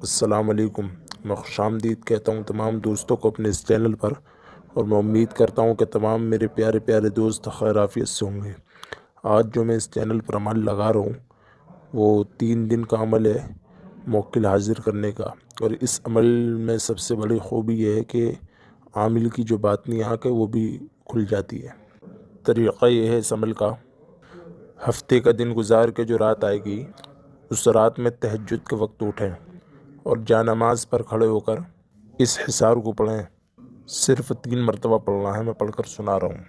السلام علیکم۔ میں خوش آمدید کہتا ہوں تمام دوستوں کو اپنے اس چینل پر، اور میں امید کرتا ہوں کہ تمام میرے پیارے پیارے دوست خیر عافیت سے ہوں گے۔ آج جو میں اس چینل پر عمل لگا رہا ہوں وہ 3 دن کا عمل ہے موکل حاضر کرنے کا، اور اس عمل میں سب سے بڑی خوبی یہ ہے کہ عامل کی جو باطنی آنکھ ہے وہ بھی کھل جاتی ہے۔ طریقہ یہ ہے اس عمل کا، ہفتے کا دن گزار کے جو رات آئے گی اس رات میں تہجد کے وقت اٹھیں اور جا نماز پر کھڑے ہو کر اس حصار کو پڑھیں۔ صرف 3 مرتبہ پڑھنا ہے، میں پڑھ کر سنا رہا ہوں۔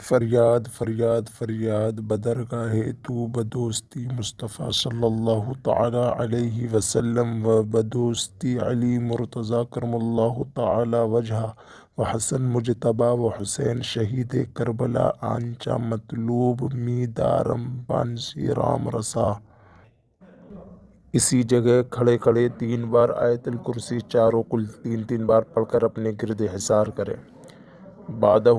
فریاد فریاد فریاد بدرگاہ تو بدوستی مصطفیٰ صلی اللہ تعالی علیہ وسلم و بدوستی علی مرتضی کرم اللہ تعالی وجہ و حسن مجتبی و حسین شہید کربلا آنچا مطلوب می دارم بانسی رام رسا۔ اسی جگہ کھڑے کھڑے 3 بار آیت الکرسی چاروں کل 3 بار پڑھ کر اپنے گرد حصار کریں۔ بعدہ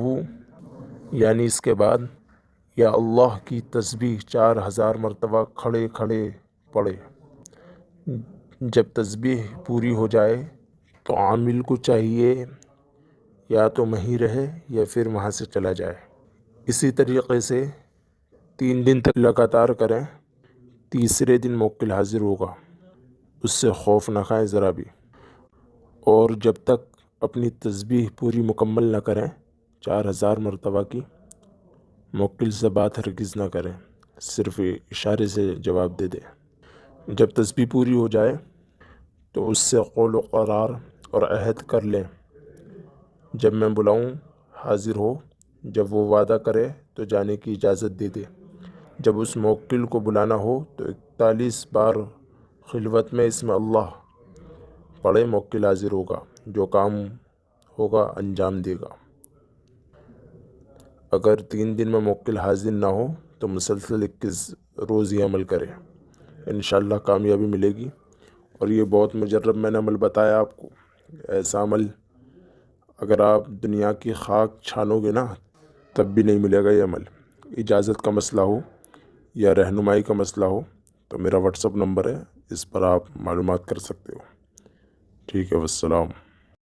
یعنی اس کے بعد یا اللہ کی تسبیح 4000 مرتبہ کھڑے کھڑے پڑھے۔ جب تسبیح پوری ہو جائے تو عامل کو چاہیے یا تو وہیں رہے یا پھر وہاں سے چلا جائے۔ اسی طریقے سے 3 دن تک لگاتار کریں۔ تیسرے دن موکل حاضر ہوگا، اس سے خوف نہ کھائیں ذرا بھی، اور جب تک اپنی تسبیح پوری مکمل نہ کریں 4000 مرتبہ کی، موکل سے بات ہرگز نہ کریں، صرف اشارے سے جواب دے دیں۔ جب تسبیح پوری ہو جائے تو اس سے قول و قرار اور عہد کر لیں، جب میں بلاؤں حاضر ہو، جب وہ وعدہ کرے تو جانے کی اجازت دے دے۔ جب اس موکل کو بلانا ہو تو 41 بار خلوت میں اسم اللہ پڑھے، موکل حاضر ہوگا، جو کام ہوگا انجام دے گا۔ اگر 3 دن میں موکل حاضر نہ ہو تو مسلسل 21 روز یہ عمل کرے، انشاءاللہ کامیابی ملے گی۔ اور یہ بہت مجرب میں نے عمل بتایا آپ کو۔ ایسا عمل اگر آپ دنیا کی خاک چھانو گے نا تب بھی نہیں ملے گا یہ عمل۔ اجازت کا مسئلہ ہو یا رہنمائی کا مسئلہ ہو تو میرا واٹس اپ نمبر ہے، اس پر آپ معلومات کر سکتے ہو۔ ٹھیک ہے، والسلام۔